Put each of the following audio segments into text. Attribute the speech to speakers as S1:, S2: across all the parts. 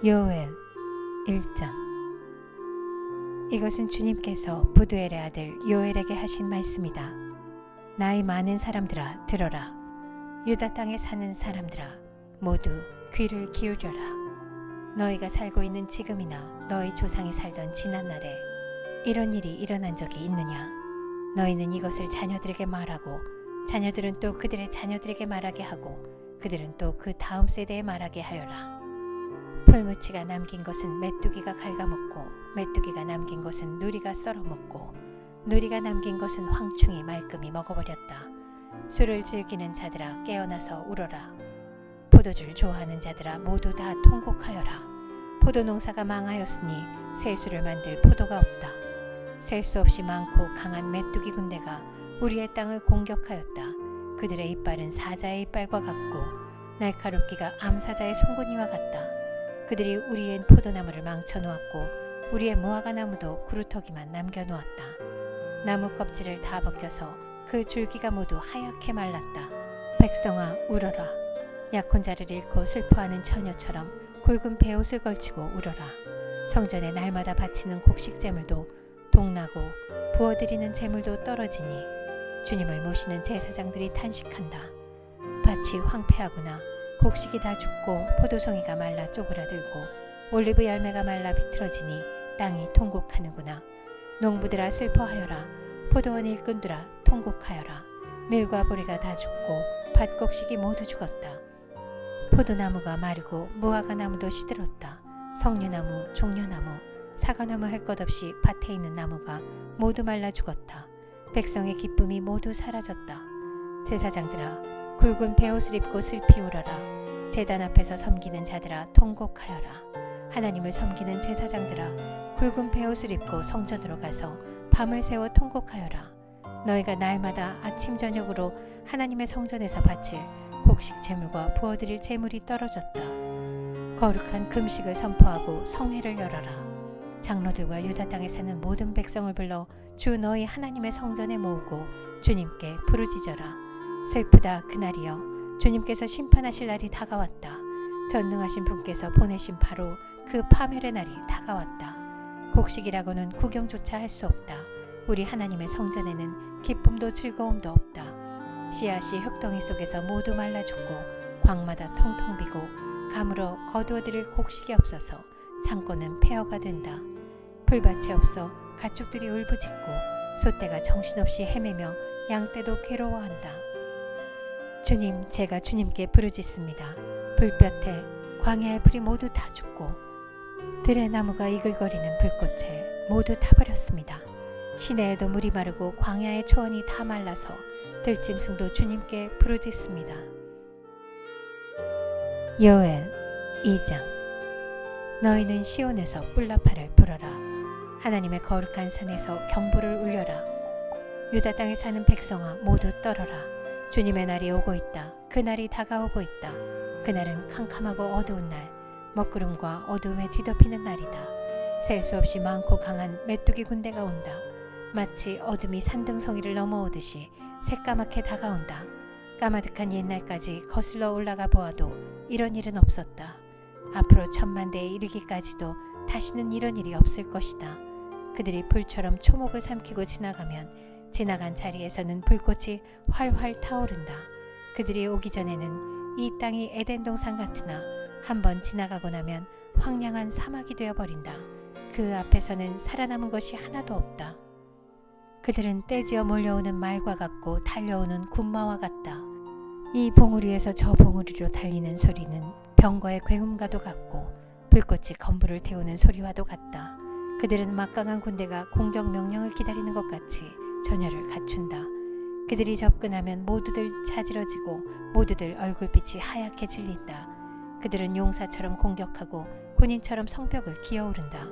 S1: 요엘 1장. 이것은 주님께서 부두엘의 아들 요엘에게 하신 말씀이다. 나이 많은 사람들아 들어라. 유다 땅에 사는 사람들아 모두 귀를 기울여라. 너희가 살고 있는 지금이나 너희 조상이 살던 지난날에 이런 일이 일어난 적이 있느냐? 너희는 이것을 자녀들에게 말하고 자녀들은 또 그들의 자녀들에게 말하게 하고 그들은 또 그 다음 세대에 말하게 하여라. 풀무치가 남긴 것은 메뚜기가 갉아먹고 메뚜기가 남긴 것은 누리가 썰어먹고 누리가 남긴 것은 황충이 말끔히 먹어버렸다. 술을 즐기는 자들아 깨어나서 울어라. 포도주를 좋아하는 자들아 모두 다 통곡하여라. 포도농사가 망하였으니 새수를 만들 포도가 없다. 셀 수 없이 많고 강한 메뚜기 군대가 우리의 땅을 공격하였다. 그들의 이빨은 사자의 이빨과 같고 날카롭기가 암사자의 송곳니와 같다. 그들이 우리의 포도나무를 망쳐놓았고 우리의 무화과 나무도 구루터기만 남겨놓았다. 나무 껍질을 다 벗겨서 그 줄기가 모두 하얗게 말랐다. 백성아 울어라. 약혼 자를 잃고 슬퍼하는 처녀처럼 굵은 베옷을 걸치고 울어라. 성전에 날마다 바치는 곡식 제물도 동나고 부어드리는 제물도 떨어지니 주님을 모시는 제사장들이 탄식한다. 밭이 황폐하구나. 곡식이 다 죽고 포도송이가 말라 쪼그라들고 올리브 열매가 말라 비틀어지니 땅이 통곡하는구나. 농부들아 슬퍼하여라. 포도원 일꾼들아 통곡하여라. 밀과 보리가 다 죽고 밭 곡식이 모두 죽었다. 포도나무가 마르고 무화과 나무도 시들었다. 석류나무, 종려나무, 사과나무 할 것 없이 밭에 있는 나무가 모두 말라 죽었다. 백성의 기쁨이 모두 사라졌다. 제사장들아 굵은 베옷을 입고 슬피 울어라. 제단 앞에서 섬기는 자들아 통곡하여라. 하나님을 섬기는 제사장들아 굵은 베옷을 입고 성전으로 가서 밤을 새워 통곡하여라. 너희가 날마다 아침 저녁으로 하나님의 성전에서 바칠 곡식 제물과 부어드릴 제물이 떨어졌다. 거룩한 금식을 선포하고 성회를 열어라. 장로들과 유다 땅에 사는 모든 백성을 불러 주 너희 하나님의 성전에 모으고 주님께 부르짖어라. 슬프다 그날이여. 주님께서 심판하실 날이 다가왔다. 전능하신 분께서 보내신 바로 그 파멸의 날이 다가왔다. 곡식이라고는 구경조차 할 수 없다. 우리 하나님의 성전에는 기쁨도 즐거움도 없다. 씨앗이 흙덩이 속에서 모두 말라 죽고 광마다 텅텅 비고 감으로 거두어들일 곡식이 없어서 창고는 폐허가 된다. 풀밭이 없어 가축들이 울부짖고 소떼가 정신없이 헤매며 양떼도 괴로워한다. 주님, 제가 주님께 부르짖습니다. 불볕에 광야의 풀이 모두 다 죽고 들의 나무가 이글거리는 불꽃에 모두 타버렸습니다. 시내에도 물이 마르고 광야의 초원이 다 말라서 들짐승도 주님께 부르짖습니다. 요엘 2장. 너희는 시온에서 뿔나팔을 불어라. 하나님의 거룩한 산에서 경보를 울려라. 유다 땅에 사는 백성아 모두 떨어라. 주님의 날이 오고 있다. 그날이 다가오고 있다. 그날은 캄캄하고 어두운 날, 먹구름과 어두움에 뒤덮이는 날이다. 셀 수 없이 많고 강한 메뚜기 군대가 온다. 마치 어둠이 산등성이를 넘어오듯이 새까맣게 다가온다. 까마득한 옛날까지 거슬러 올라가 보아도 이런 일은 없었다. 앞으로 1000만대에 이르기까지도 다시는 이런 일이 없을 것이다. 그들이 불처럼 초목을 삼키고 지나가면 지나간 자리에서는 불꽃이 활활 타오른다. 그들이 오기 전에는 이 땅이 에덴 동산 같으나 한번 지나가고 나면 황량한 사막이 되어버린다. 그 앞에서는 살아남은 것이 하나도 없다. 그들은 떼지어 몰려오는 말과 같고 달려오는 군마와 같다. 이 봉우리에서 저 봉우리로 달리는 소리는 병거의 굉음과도 같고 불꽃이 건부를 태우는 소리와도 같다. 그들은 막강한 군대가 공격 명령을 기다리는 것 같이 전열을 갖춘다. 그들이 접근하면 모두들 자지러지고 모두들 얼굴빛이 하얗게 질린다. 그들은 용사처럼 공격하고 군인처럼 성벽을 기어오른다.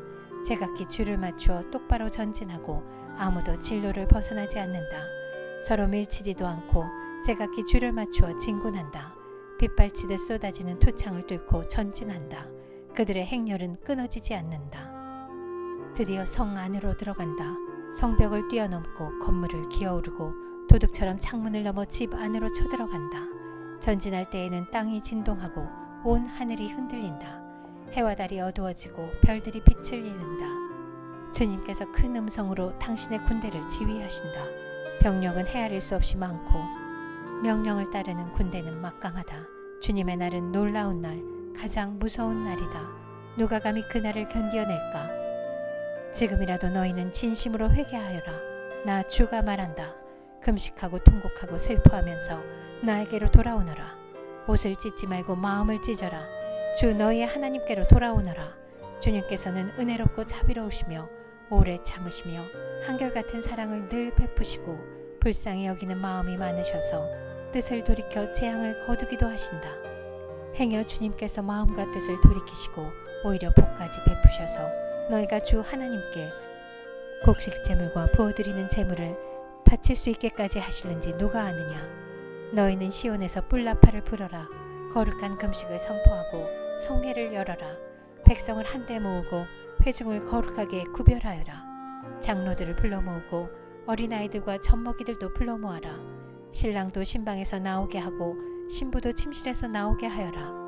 S1: 제각기 줄을 맞추어 똑바로 전진하고 아무도 진로를 벗어나지 않는다. 서로 밀치지도 않고 제각기 줄을 맞추어 진군한다. 빗발치듯 쏟아지는 투창을 뚫고 전진한다. 그들의 행렬은 끊어지지 않는다. 드디어 성 안으로 들어간다. 성벽을 뛰어넘고 건물을 기어오르고 도둑처럼 창문을 넘어 집 안으로 쳐들어간다. 전진할 때에는 땅이 진동하고 온 하늘이 흔들린다. 해와 달이 어두워지고 별들이 빛을 잃는다. 주님께서 큰 음성으로 당신의 군대를 지휘하신다. 병력은 헤아릴 수 없이 많고 명령을 따르는 군대는 막강하다. 주님의 날은 놀라운 날, 가장 무서운 날이다. 누가 감히 그 날을 견디어낼까? 지금이라도 너희는 진심으로 회개하여라. 나 주가 말한다. 금식하고 통곡하고 슬퍼하면서 나에게로 돌아오너라. 옷을 찢지 말고 마음을 찢어라. 주 너희의 하나님께로 돌아오너라. 주님께서는 은혜롭고 자비로우시며 오래 참으시며 한결같은 사랑을 늘 베푸시고 불쌍히 여기는 마음이 많으셔서 뜻을 돌이켜 재앙을 거두기도 하신다. 행여 주님께서 마음과 뜻을 돌이키시고 오히려 복까지 베푸셔서 너희가 주 하나님께 곡식 제물과 부어드리는 제물을 바칠 수 있게까지 하시는지 누가 아느냐. 너희는 시온에서 뿔나팔을 불어라. 거룩한 금식을 선포하고 성회를 열어라. 백성을 한데 모으고 회중을 거룩하게 구별하여라. 장로들을 불러 모으고 어린아이들과 젖먹이들도 불러 모아라. 신랑도 신방에서 나오게 하고 신부도 침실에서 나오게 하여라.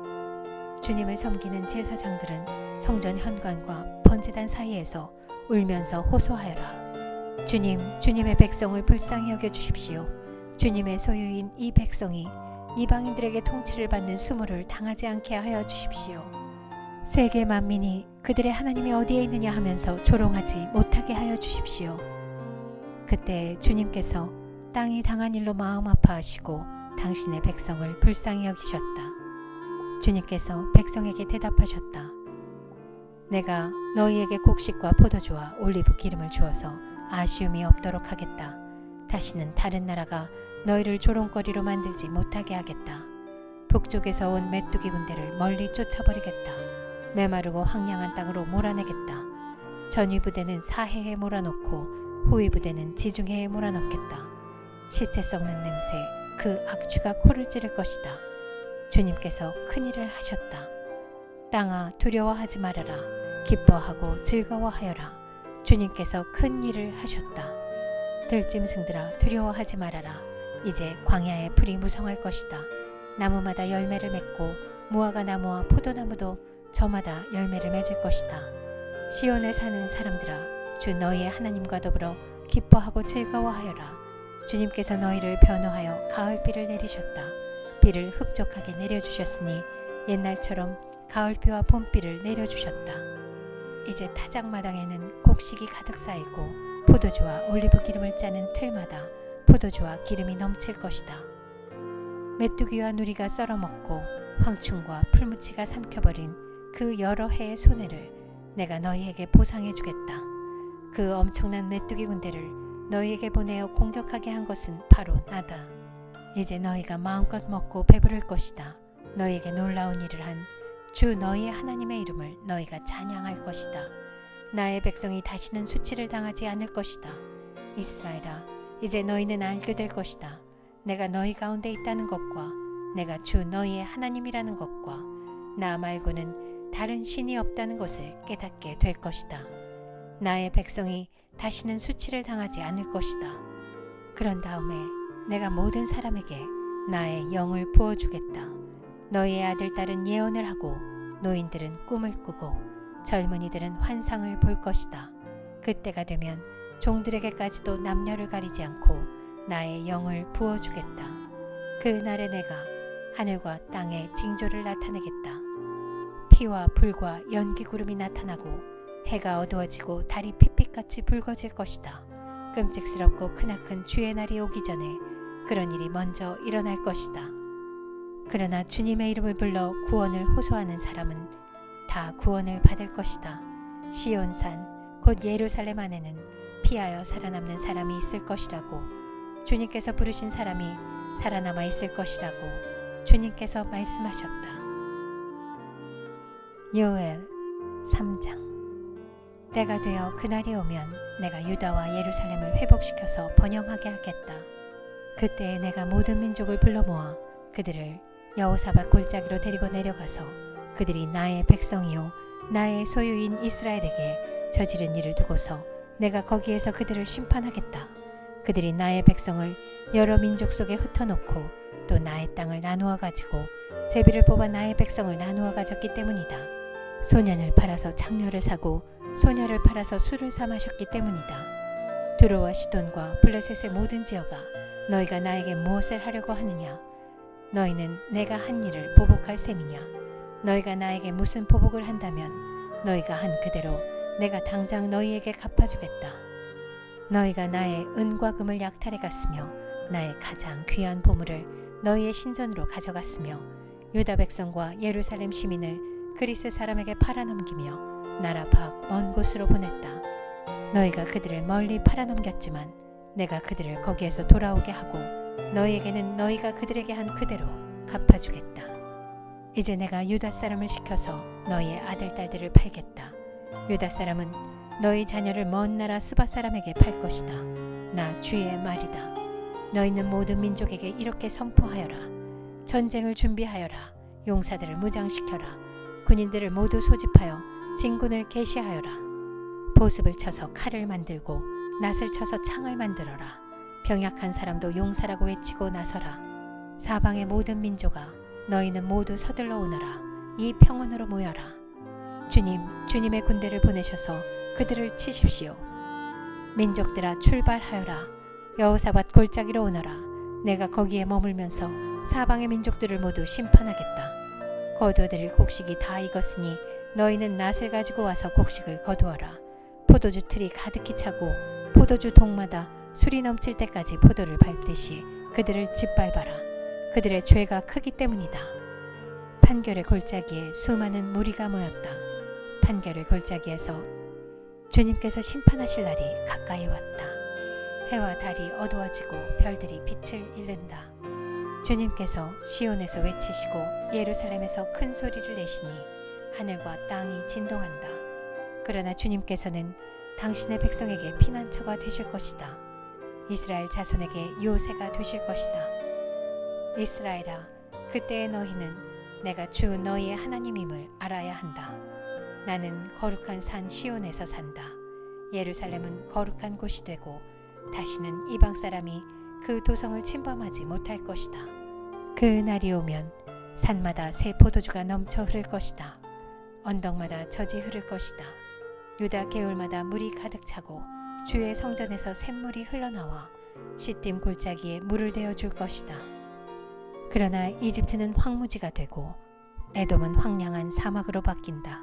S1: 주님을 섬기는 제사장들은 성전 현관과 번제단 사이에서 울면서 호소하여라. 주님, 주님의 백성을 불쌍히 여겨 주십시오. 주님의 소유인 이 백성이 이방인들에게 통치를 받는 수모를 당하지 않게 하여 주십시오. 세계 만민이 그들의 하나님이 어디에 있느냐 하면서 조롱하지 못하게 하여 주십시오. 그때 주님께서 땅이 당한 일로 마음 아파하시고 당신의 백성을 불쌍히 여기셨다. 주님께서 백성에게 대답하셨다. 내가 너희에게 곡식과 포도주와 올리브 기름을 주어서 아쉬움이 없도록 하겠다. 다시는 다른 나라가 너희를 조롱거리로 만들지 못하게 하겠다. 북쪽에서 온 메뚜기 군대를 멀리 쫓아버리겠다. 메마르고 황량한 땅으로 몰아내겠다. 전위 부대는 사해에 몰아넣고 후위 부대는 지중해에 몰아넣겠다. 시체 썩는 냄새, 그 악취가 코를 찌를 것이다. 주님께서 큰일을 하셨다. 땅아, 두려워하지 말아라. 기뻐하고 즐거워하여라. 주님께서 큰 일을 하셨다. 들짐승들아, 두려워하지 말아라. 이제 광야의 풀이 무성할 것이다. 나무마다 열매를 맺고 무화과 나무와 포도나무도 저마다 열매를 맺을 것이다. 시온에 사는 사람들아, 주 너희의 하나님과 더불어 기뻐하고 즐거워하여라. 주님께서 너희를 변호하여 가을비를 내리셨다. 비를 흡족하게 내려주셨으니 옛날처럼 가을비와 봄비를 내려주셨다. 이제 타작마당에는 곡식이 가득 쌓이고 포도주와 올리브 기름을 짜는 틀마다 포도주와 기름이 넘칠 것이다. 메뚜기와 누리가 썰어먹고 황충과 풀무치가 삼켜버린 그 여러 해의 손해를 내가 너희에게 보상해 주겠다. 그 엄청난 메뚜기 군대를 너희에게 보내어 공격하게 한 것은 바로 나다. 이제 너희가 마음껏 먹고 배부를 것이다. 너희에게 놀라운 일을 한 주 너희의 하나님의 이름을 너희가 찬양할 것이다. 나의 백성이 다시는 수치를 당하지 않을 것이다. 이스라엘아, 이제 너희는 알게 될 것이다. 내가 너희 가운데 있다는 것과 내가 주 너희의 하나님이라는 것과 나 말고는 다른 신이 없다는 것을 깨닫게 될 것이다. 나의 백성이 다시는 수치를 당하지 않을 것이다. 그런 다음에 내가 모든 사람에게 나의 영을 부어주겠다. 너희의 아들 딸은 예언을 하고 노인들은 꿈을 꾸고 젊은이들은 환상을 볼 것이다. 그때가 되면 종들에게까지도 남녀를 가리지 않고 나의 영을 부어주겠다. 그 날에 내가 하늘과 땅의 징조를 나타내겠다. 피와 불과 연기 구름이 나타나고 해가 어두워지고 달이 핏빛같이 붉어질 것이다. 끔찍스럽고 크나큰 주의 날이 오기 전에 그런 일이 먼저 일어날 것이다. 그러나 주님의 이름을 불러 구원을 호소하는 사람은 다 구원을 받을 것이다. 시온산 곧 예루살렘 안에는 피하여 살아남는 사람이 있을 것이라고 주님께서 부르신 사람이 살아남아 있을 것이라고 주님께서 말씀하셨다. 요엘 3장. 때가 되어 그날이 오면 내가 유다와 예루살렘을 회복시켜서 번영하게 하겠다. 그때에 내가 모든 민족을 불러 모아 그들을 여호사밧 골짜기로 데리고 내려가서 그들이 나의 백성이요 나의 소유인 이스라엘에게 저지른 일을 두고서 내가 거기에서 그들을 심판하겠다. 그들이 나의 백성을 여러 민족 속에 흩어놓고 또 나의 땅을 나누어 가지고 제비를 뽑아 나의 백성을 나누어 가졌기 때문이다. 소년을 팔아서 창녀를 사고 소녀를 팔아서 술을 사 마셨기 때문이다. 두로와 시돈과 블레셋의 모든 지어가 너희가 나에게 무엇을 하려고 하느냐? 너희는 내가 한 일을 보복할 셈이냐? 너희가 나에게 무슨 보복을 한다면 너희가 한 그대로 내가 당장 너희에게 갚아주겠다. 너희가 나의 은과 금을 약탈해 갔으며 나의 가장 귀한 보물을 너희의 신전으로 가져갔으며 유다 백성과 예루살렘 시민을 그리스 사람에게 팔아넘기며 나라 밖 먼 곳으로 보냈다. 너희가 그들을 멀리 팔아넘겼지만 내가 그들을 거기에서 돌아오게 하고 너희에게는 너희가 그들에게 한 그대로 갚아주겠다. 이제 내가 유다 사람을 시켜서 너희의 아들 딸들을 팔겠다. 유다 사람은 너희 자녀를 먼 나라 스바 사람에게 팔 것이다. 나 주의 말이다. 너희는 모든 민족에게 이렇게 선포하여라. 전쟁을 준비하여라. 용사들을 무장시켜라. 군인들을 모두 소집하여 진군을 개시하여라. 보습을 쳐서 칼을 만들고 낫을 쳐서 창을 만들어라. 병약한 사람도 용사라고 외치고 나서라. 사방의 모든 민족아, 너희는 모두 서둘러 오너라. 이 평원으로 모여라. 주님의 군대를 보내셔서 그들을 치십시오. 민족들아 출발하여라. 여호사밧 골짜기로 오너라. 내가 거기에 머물면서 사방의 민족들을 모두 심판하겠다. 거두어들일 곡식이 다 익었으니 너희는 낫을 가지고 와서 곡식을 거두어라. 포도주 틀이 가득히 차고 포도주 동마다 술이 넘칠 때까지 포도를 밟듯이 그들을 짓밟아라. 그들의 죄가 크기 때문이다. 판결의 골짜기에 수많은 무리가 모였다. 판결의 골짜기에서 주님께서 심판하실 날이 가까이 왔다. 해와 달이 어두워지고 별들이 빛을 잃는다. 주님께서 시온에서 외치시고 예루살렘에서 큰 소리를 내시니 하늘과 땅이 진동한다. 그러나 주님께서는 당신의 백성에게 피난처가 되실 것이다. 이스라엘 자손에게 요새가 되실 것이다. 이스라엘아, 그때의 너희는 내가 주 너희의 하나님임을 알아야 한다. 나는 거룩한 산 시온에서 산다. 예루살렘은 거룩한 곳이 되고 다시는 이방 사람이 그 도성을 침범하지 못할 것이다. 그 날이 오면 산마다 새 포도주가 넘쳐 흐를 것이다. 언덕마다 젖이 흐를 것이다. 유다 계율마다 물이 가득 차고 주의 성전에서 샘물이 흘러나와 시딤 골짜기에 물을 대어 줄 것이다. 그러나 이집트는 황무지가 되고 에돔은 황량한 사막으로 바뀐다.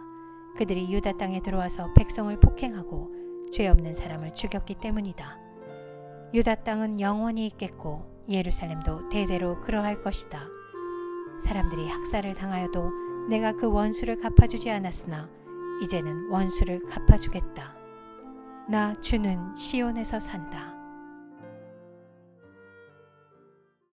S1: 그들이 유다 땅에 들어와서 백성을 폭행하고 죄 없는 사람을 죽였기 때문이다. 유다 땅은 영원히 있겠고 예루살렘도 대대로 그러할 것이다. 사람들이 학살을 당하여도 내가 그 원수를 갚아주지 않았으나 이제는 원수를 갚아주겠다. 나 주는 시온에서 산다.